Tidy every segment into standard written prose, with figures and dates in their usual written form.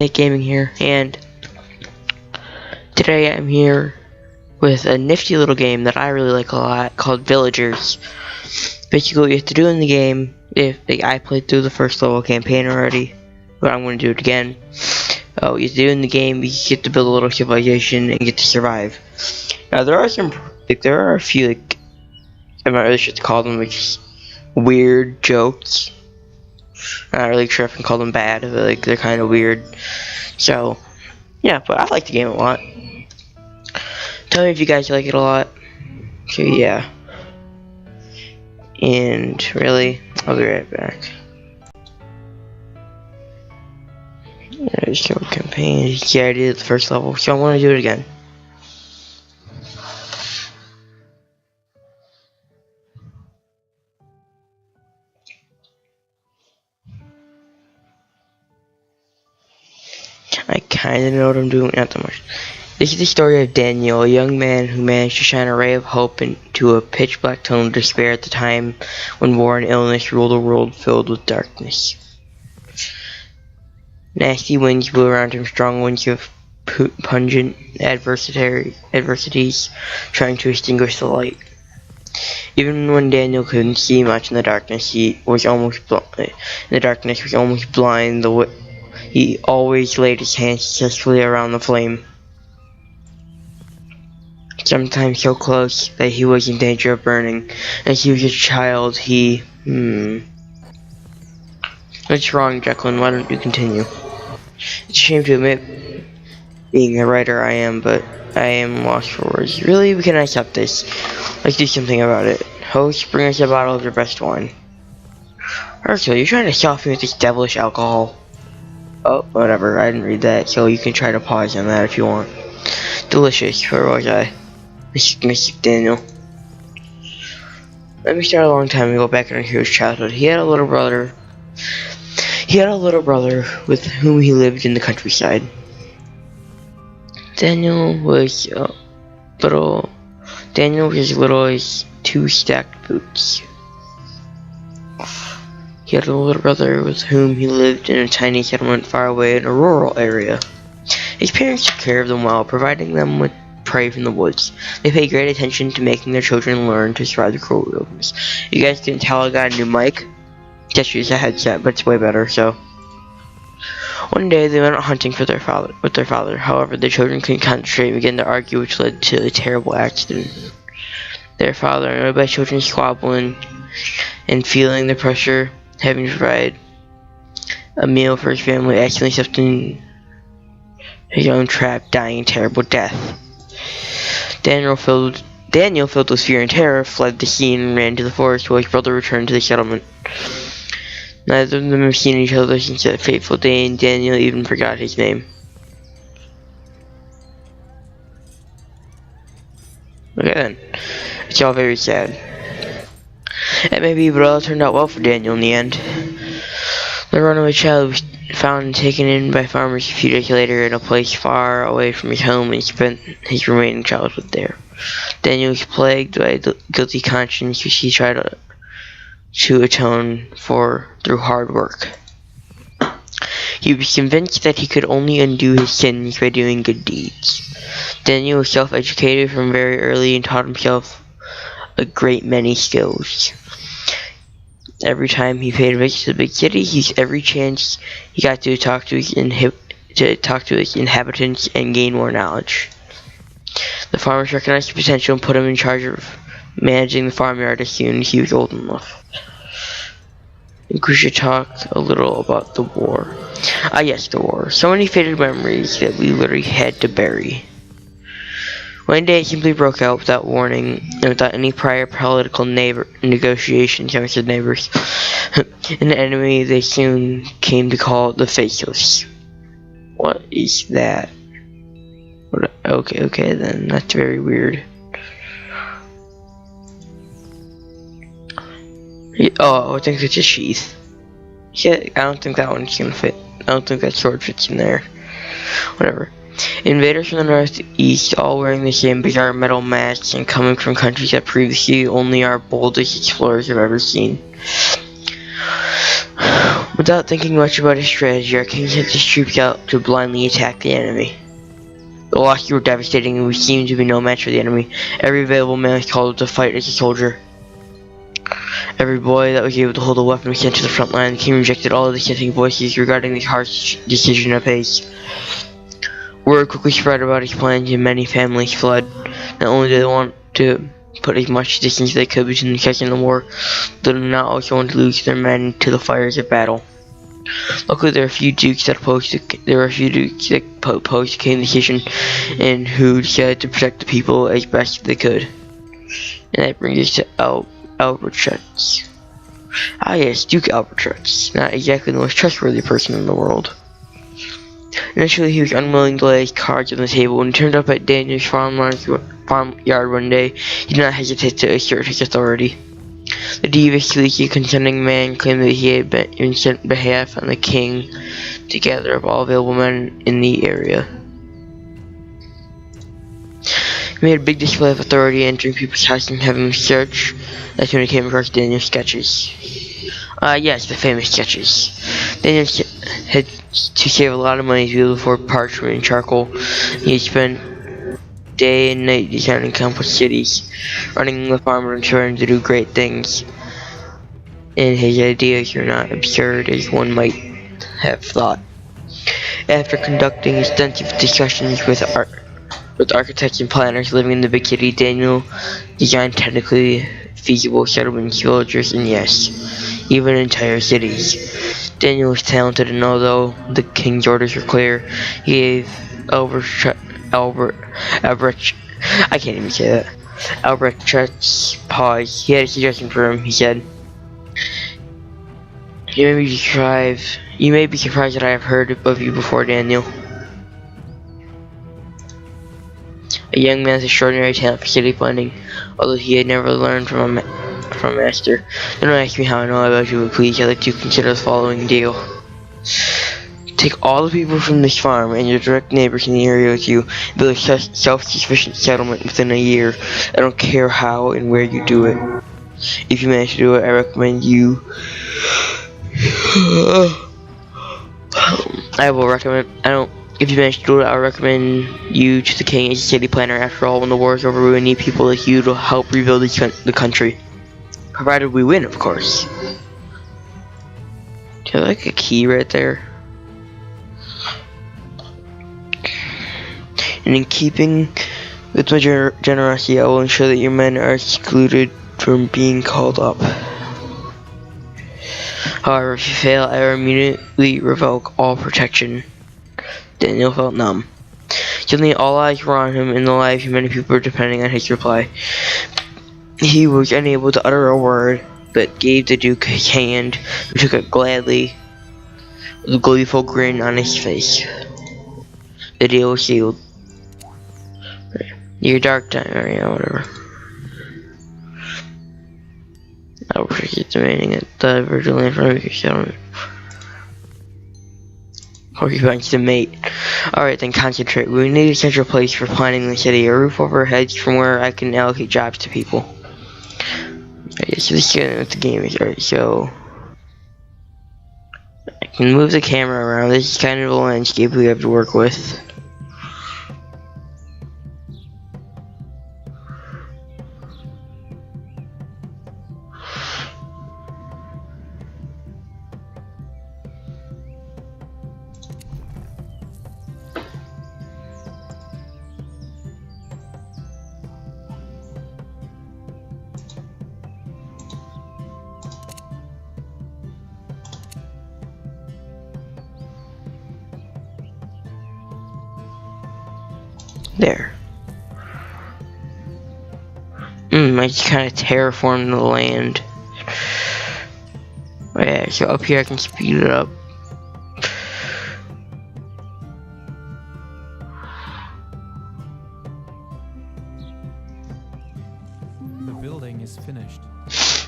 Nick Gaming here, and today I'm here with a nifty little game that I really like a lot called Villagers. Basically, what you have to do in the game, I played through the first level campaign already, but I'm going to do it again. What you have to do in the game, you get to build a little civilization and get to survive. Now, there are a few, I'm not really sure what to call them, just weird jokes. I'm not really sure if I can call them bad, but they're kind of weird. So, yeah, but I like the game a lot. Tell me if you guys like it a lot. So, yeah. And, really, I'll be right back. There's no campaign. Yeah, I did the first level, so I want to do it again. I kinda know what I'm doing, not that much. This is the story of Daniel, a young man who managed to shine a ray of hope into a pitch-black tunnel of despair at the time when war and illness ruled a world filled with darkness. Nasty winds blew around him, strong winds of pungent adversities trying to extinguish the light. Even when Daniel couldn't see much in the darkness, was almost blind. He always laid his hands successfully around the flame, sometimes so close that he was in danger of burning. As he was a child, What's wrong, Jacqueline? Why don't you continue? It's a shame to admit, being the writer I am, but I am lost for words. Really, we can accept this. Let's do something about it. Host, bring us a bottle of your best wine. Ursula, you're trying to soften me with this devilish alcohol. Oh, whatever, I didn't read that, so you can try to pause on that if you want. Delicious, where was I? Mr. Daniel. Let me start a long time ago, back in our hero's childhood. He had a little brother with whom he lived in the countryside. Daniel was as little as 2 stacked boots. He had a little brother with whom he lived in a tiny settlement far away in a rural area. His parents took care of them well, providing them with prey from the woods. They paid great attention to making their children learn to survive the cruel wilderness. You guys can tell I got a new mic. Just use a headset, but it's way better, so. One day they went out hunting with their father. However, the children couldn't concentrate and began to argue, which led to a terrible accident. Their father, annoyed by children squabbling and feeling the pressure, having to provide a meal for his family, accidentally stepped in his own trap, dying a terrible death. Daniel, filled with fear and terror, fled the scene and ran to the forest, while his brother returned to the settlement. Neither of them have seen each other since that fateful day, and Daniel even forgot his name. Okay then, it's all very sad. It may be, but it all turned out well for Daniel in the end. The runaway child was found and taken in by farmers a few days later in a place far away from his home, and he spent his remaining childhood there. Daniel was plagued by a guilty conscience, which he tried to atone for through hard work. He was convinced that he could only undo his sins by doing good deeds. Daniel was self-educated from very early and taught himself a great many skills. Every time he paid a visit to the big city, every chance he got to talk to his inhabitants and gain more knowledge. The farmers recognized his potential and put him in charge of managing the farmyard as soon as he was old enough. I think we should talk a little about the war. Yes, the war. So many faded memories that we literally had to bury. One day it simply broke out without warning and without any prior political negotiations amongst the neighbors. An enemy they soon came to call the Faceless. What is that? Okay then, that's very weird. Oh, I think it's a sheath. Yeah, I don't think that one's gonna fit. I don't think that sword fits in there. Whatever. Invaders from the northeast, all wearing the same bizarre metal masks and coming from countries that previously only our boldest explorers have ever seen. When Without thinking much about his strategy, our king sent his troops out to blindly attack the enemy. The losses were devastating and we seemed to be no match for the enemy. Every available man was called to fight as a soldier. Every boy that was able to hold a weapon was sent to the front line. The king rejected all of the dissenting voices regarding the harsh decision of his. Word quickly spread about his plans and many families fled. Not only did they want to put as much distance as they could between the second and the war, they did not also want to lose their men to the fires of battle. Luckily, there were a few dukes that opposed the king's decision, and who decided to protect the people as best they could. And that brings us to Albert Schutz. Ah yes, Duke Albert Schutz. Not exactly the most trustworthy person in the world. Initially, he was unwilling to lay his cards on the table. When he turned up at Daniel's farmyard one day, he did not hesitate to assert his authority. The devious, sleeky, consenting man claimed that he had been sent behalf on the king to gather up all available men in the area. He made a big display of authority, entering people's houses and having them search. That's when he came across Daniel's sketches. Yes, the famous sketches. Daniel had to save a lot of money to be able to afford parchment and charcoal. He had spent day and night designing complex cities, running the farmer and trying to do great things. And his ideas are not absurd as one might have thought. After conducting extensive discussions with architects and planners living in the big city, Daniel designed technically feasible settlements, villages, and yes, even entire cities. Daniel was talented, and although the king's orders were clear, he gave Albert Schutz pause. He had a suggestion for him. He said, You may be surprised that I have heard of you before, Daniel. A young man with extraordinary talent for city planning, although he had never learned from a master. Don't ask me how I know about you, but please, I'd like to consider the following deal. Take all the people from this farm and your direct neighbors in the area with you, build a self-sufficient settlement within a year. I don't care how and where you do it. If you manage to do it, I recommend you. If you manage to do it, I recommend you to the king as a city planner. After all, when the war is over, we need people like you to help rebuild the country. Provided we win, of course. Do you have like a key right there? And in keeping with my generosity, I will ensure that your men are excluded from being called up. However, if you fail, I will immediately revoke all protection. Daniel felt numb. Suddenly, all eyes were on him, and the lives of many people were depending on his reply. He was unable to utter a word, but gave the Duke his hand, who took it gladly, with a gleeful grin on his face. The deal was sealed. Your dark time, or yeah, whatever. I will keep demanding at the virtual land from your settlement. Or you find the mate. Alright, then concentrate. We need a central place for planning the city, a roof over our heads from where I can allocate jobs to people. Okay, so let's get into the game. Alright, so I can move the camera around. This is kind of a landscape we have to work with. There. I just kind of terraformed the land. Oh, yeah, so up here I can speed it up. The building is finished.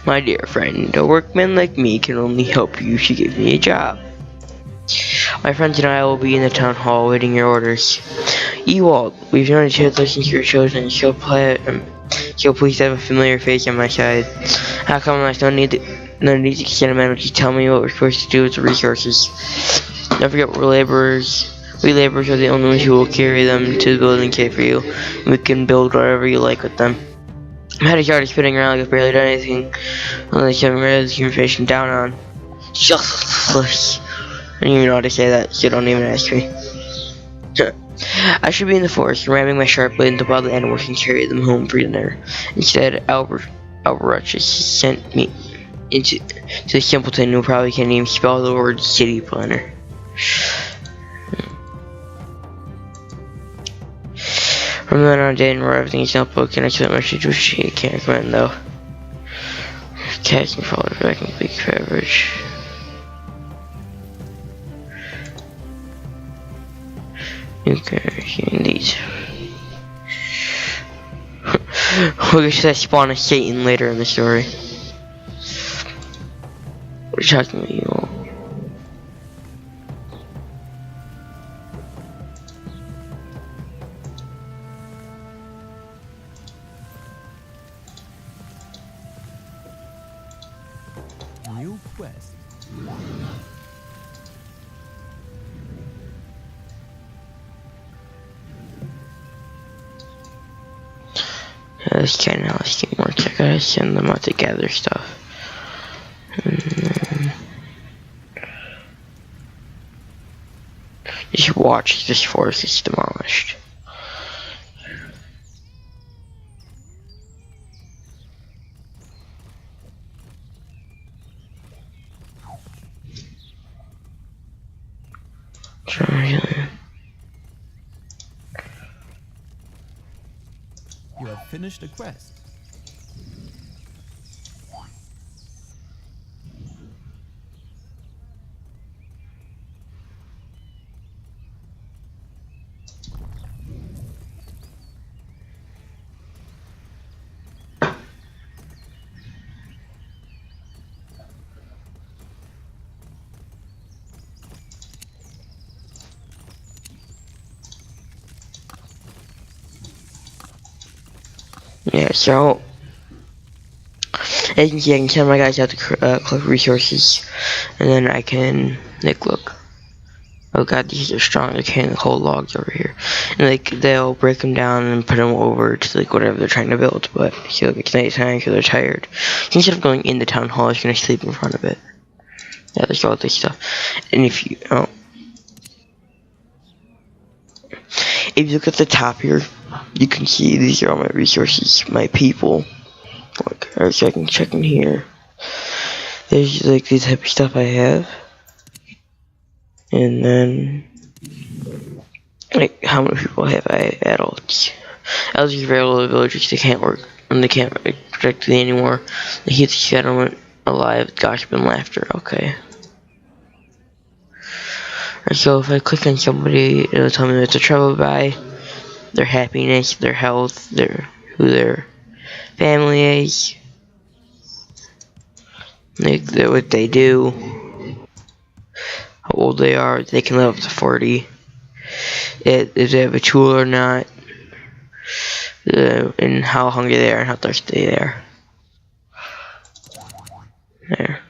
My dear friend, a workman like me can only help you if you give me a job. My friends and I will be in the town hall waiting your orders. Ewald, we've known each other since you were chosen, so please have a familiar face on my side. How come there's no need None of these extended manuals tell me what we're supposed to do with the resources. Don't forget we're laborers. We laborers are the only ones who will carry them to the building kit for you. We can build whatever you like with them. I'm had a yard spinning around like I've barely done anything. Unless you haven't read this information down on. I don't even know how to say that, so don't even ask me. I should be in the forest, ramming my sharp blade into wild animals and carry them home for dinner. Instead, Albert just sent me into the simpleton who probably can't even spell the word city planner. From then on, I didn't write everything's notebook, and I sent a message which I can't recommend though. Cats can follow back and big beverage. Okay, indeed. We'll get to that spawn of Satan later in the story. What are you talking about, you all? New quest. Let's get more check. I gotta send them out to gather stuff. And then just watch this forest gets demolished. You have finished a quest. Yeah, so as you can see, I can send my guys out to collect resources, and then I can look. Oh god, these are strong. They're carrying the whole logs over here, and they'll break them down and put them over to whatever they're trying to build. But see, look, it's nighttime because they're tired. So instead of going in the town hall, it's gonna sleep in front of it. Yeah, there's all this stuff. And if you look at the top here, you can see these are all my resources, my people. Look, so I can check in here. There's this type of stuff I have. And then how many people have I? Adults. Adults are very low villagers, they can't work and they can't protect me anymore. They keep the settlement alive, gossip and laughter. Okay. So if I click on somebody, it'll tell me what they're troubled by, their happiness, their health, who their family is, what they do, how old they are. They can live up to 40. If they have a tool or not, and how hungry they are and how thirsty they are. There.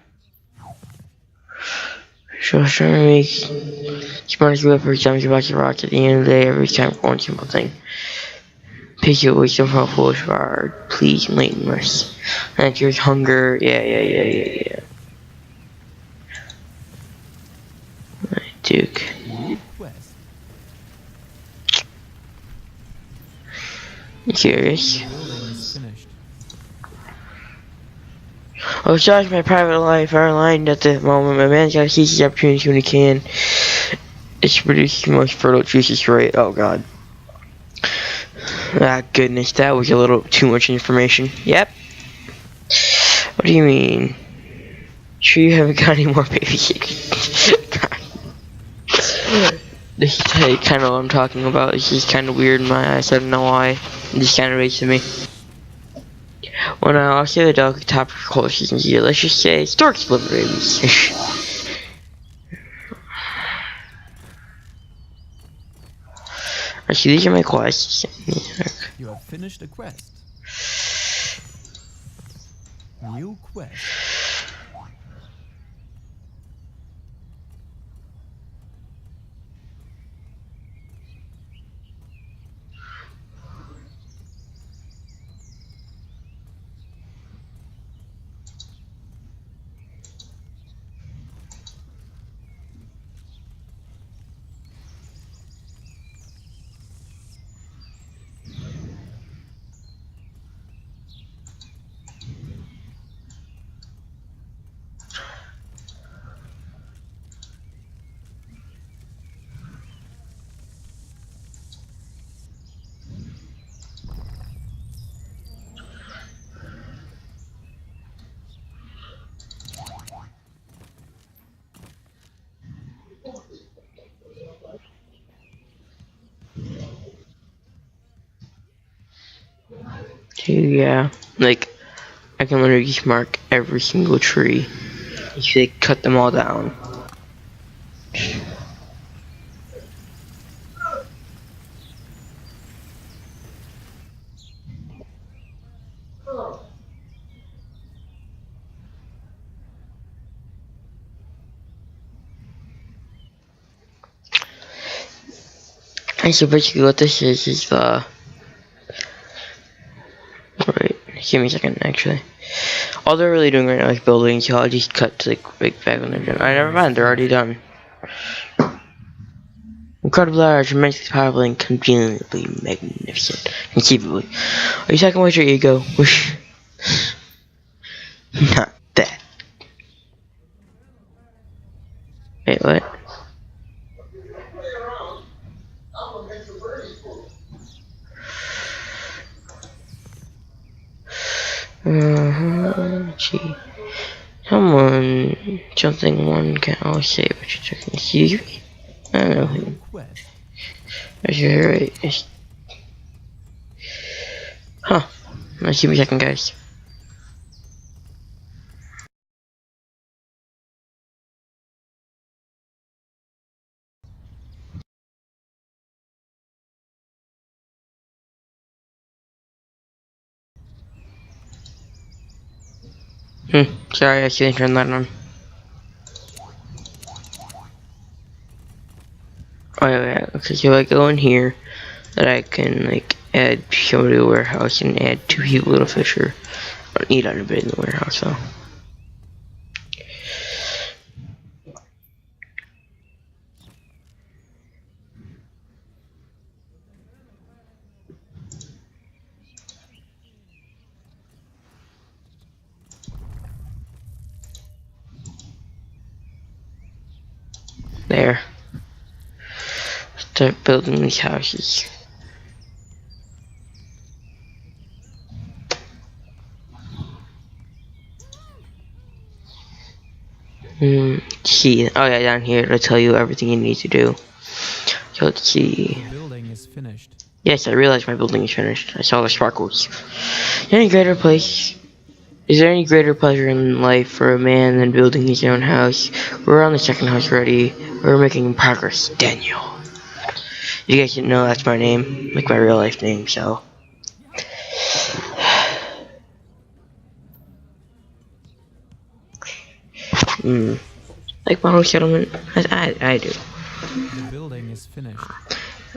So I was trying to make smartest whip for example about your rocks at the end of the day every time for one simple thing. Pick your wisdom from a foolish bard, please and lateness. And your hunger, yeah. Right, Duke. You curious? Oh, sorry, my private life are aligned at the moment. My man's gotta seize his opportunity when he can. It's producing the most fertile juices, right? Oh god. Ah, goodness, that was a little too much information. Yep. What do you mean? Sure you haven't got any more babies? This is kind of what I'm talking about. It's just kind of weird in my eyes. I don't know why. It just kind of relates to me. Well, now I'll say the delicate top of course you can see. Let's just say stork split babies. Actually, these are my quests. You have finished a quest. New quest. Yeah, like I can literally just mark every single tree. If they cut them all down. And so basically what this is the... Wait, give me a second actually. All they're really doing right now is building, so I'll just cut to like back when they're done. I never mind, they're already done. Incredibly large, immensely powerful, and conveniently magnificent. Conceivably. Are you talking about your ego? Not that. Wait, what? Gee. Someone, something one can always say, but you're checking. Excuse me? I don't know who. Quest. You're right. Huh. Let's give me a second, guys. Sorry, I shouldn't turn that on. Oh yeah, okay, so I go in here, that I can like add somebody to the warehouse and add 2 people to the Fisher. I don't need anybody in the warehouse though. There. Start building these houses. See. Oh yeah, down here it'll tell you everything you need to do. So let's see. The building is finished. Yes, I realized my building is finished. I saw the sparkles. Any greater place? Is there any greater pleasure in life for a man than building his own house? We're on the second house ready. We're making progress, Daniel. You guys didn't know that's my name, like my real life name, so. Like my whole settlement? I do. The building is finished.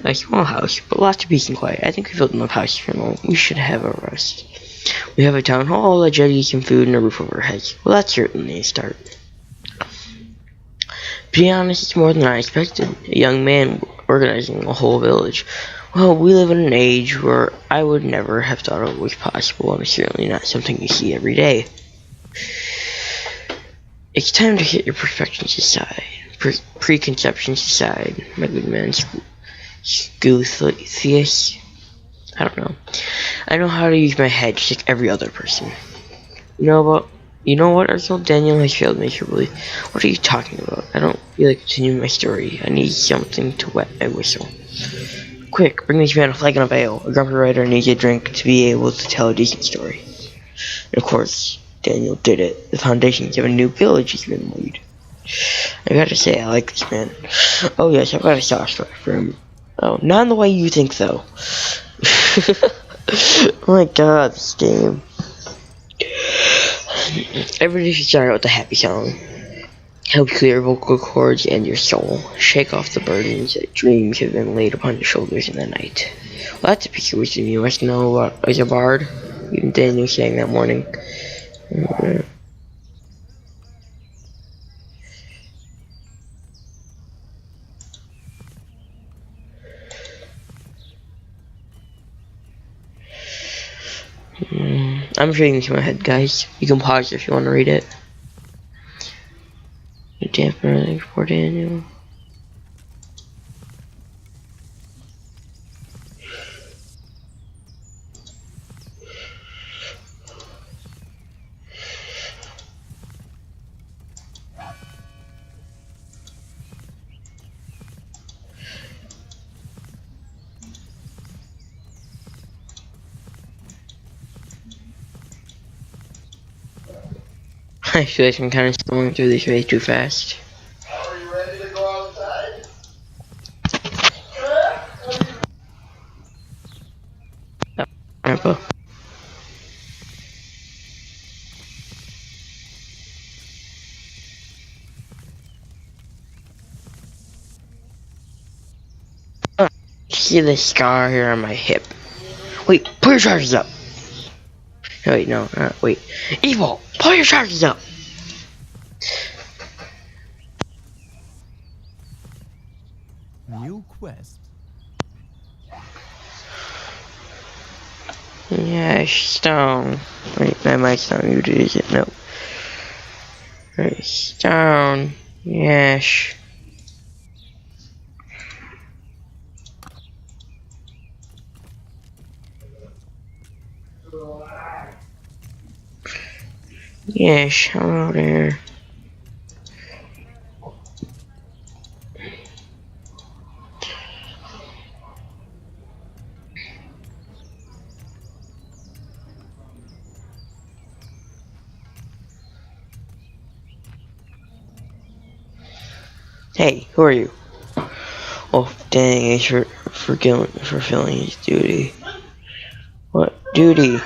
A small house, but lots of peace and quiet. I think we built enough houses for now. We should have a rest. We have a town hall, a judge, some food, and a roof over our heads. Well, that's certainly a start. To be honest, it's more than I expected. A young man organizing a whole village. Well, we live in an age where I would never have thought it was possible, and it's certainly not something you see every day. It's time to hit your preconceptions aside. Preconceptions aside, my good man. Scoothius. I don't know. I know how to use my head just like every other person. You know what, Ursula? Daniel has failed miserably. What are you talking about? I don't feel like continuing my story. I need something to wet my whistle. Quick, bring this man a flag and a veil. A grumpy writer needs a drink to be able to tell a decent story. And of course, Daniel did it. The foundations of a new village has been laid. I gotta say, I like this man. Oh yes, I've got a soft spot for him. Oh, not in the way you think, though. Oh my god, this game. Everybody should start out with a happy song. Help clear vocal cords and your soul. Shake off the burdens that dreams have been laid upon your shoulders in the night. Well, that's a piece of wisdom you must know about as a bard. Even Daniel sang that morning. I'm reading this in my head, guys. You can pause if you want to read it. Damper for Daniel. I feel like I'm kind of going through this way too fast. Are you ready to go outside? Grandpa. See the scar here on my hip. Wait, pull your charges up. Oh, wait, no, wait. Evil, pull your charges up. New quest. Yeah, stone. Wait, my mic's not muted, is it? No. Right, stone. Yes. Yes, hello there. Hey, who are you? Oh, dang, he's for fulfilling his duty. What duty?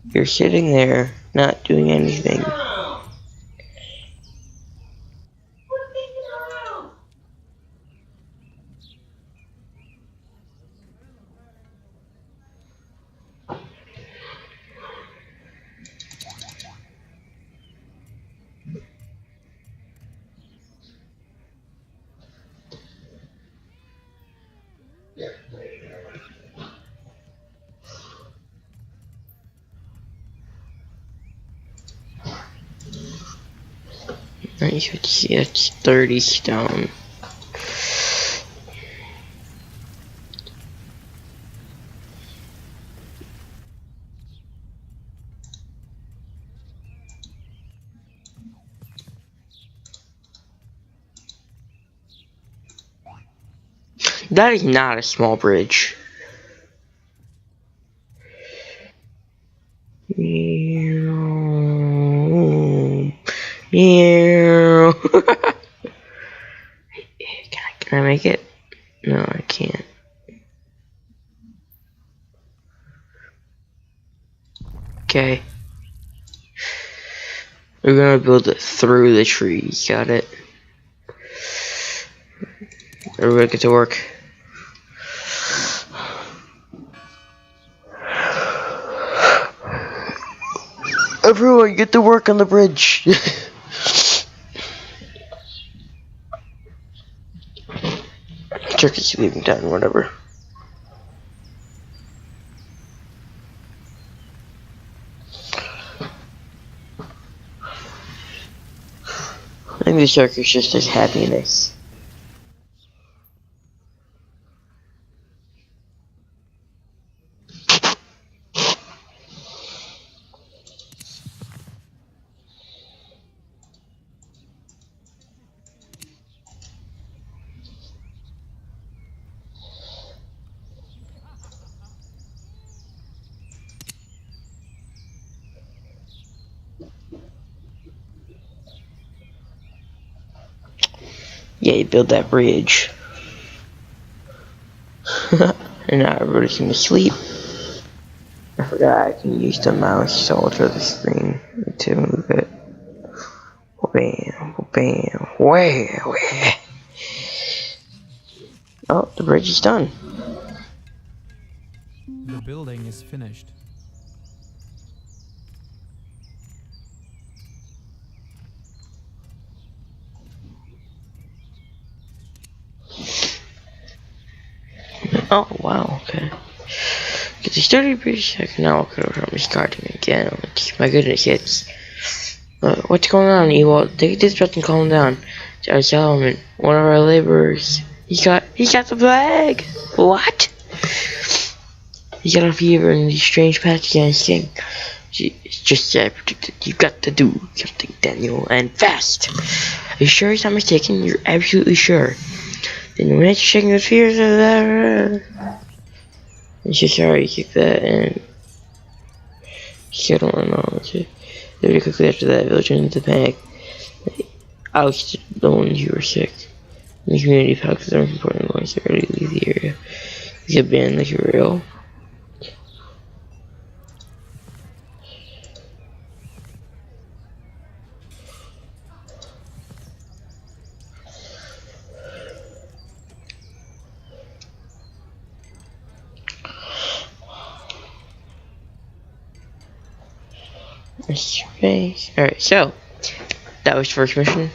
You're sitting there, not doing anything. You should see it's 30 stone. That is not a small bridge. Meow. Meow. Can I make it? No, I can't. Okay. We're gonna build it through the trees, got it? Everybody get to work. Everyone get to work on the bridge. Turkey's leaving town, whatever. I think the shark is just his happiness. Yeah, you build that bridge. And now everybody's gonna sleep. I forgot I can use the mouse to alter the screen to move it. Bam, bam, wah, wah. Oh, the bridge is done. The building is finished. Oh, wow, okay. Get the sturdy bridge, I can now walk over from this garden again. My goodness, kids. What's going on, Ewald? Take this breath and calm down. Our Solomon, one of our laborers. He got the plague! What? He got a fever and these strange patches on his skin. It's just as I predicted. You've got to do something, Daniel, and fast. Are you sure he's not mistaken? You're absolutely sure. Then when it's checking the fears of that, it's just sorry, kick that and I don't know. Very quickly after that, village went into panic. Ousted the ones who were sick. The community packs are important ones to already leave the area. He's abandoned like a real. Alright, so that was first mission.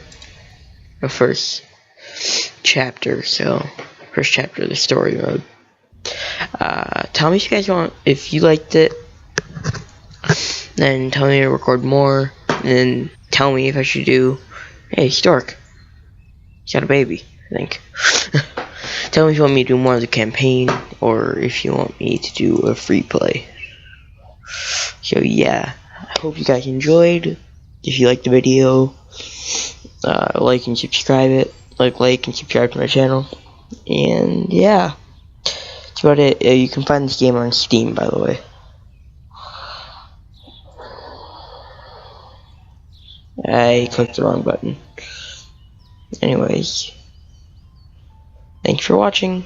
The first chapter, so first chapter of the story mode. Tell me if you guys want, if you liked it, then tell me to record more, and then tell me if I should do, hey Stork, he's got a baby, I think. Tell me if you want me to do more of the campaign, or if you want me to do a free play. So yeah, I hope you guys enjoyed. If you liked the video, like and subscribe it. Like and subscribe to my channel. And yeah, that's about it. You can find this game on Steam, by the way. I clicked the wrong button. Anyways, thanks for watching.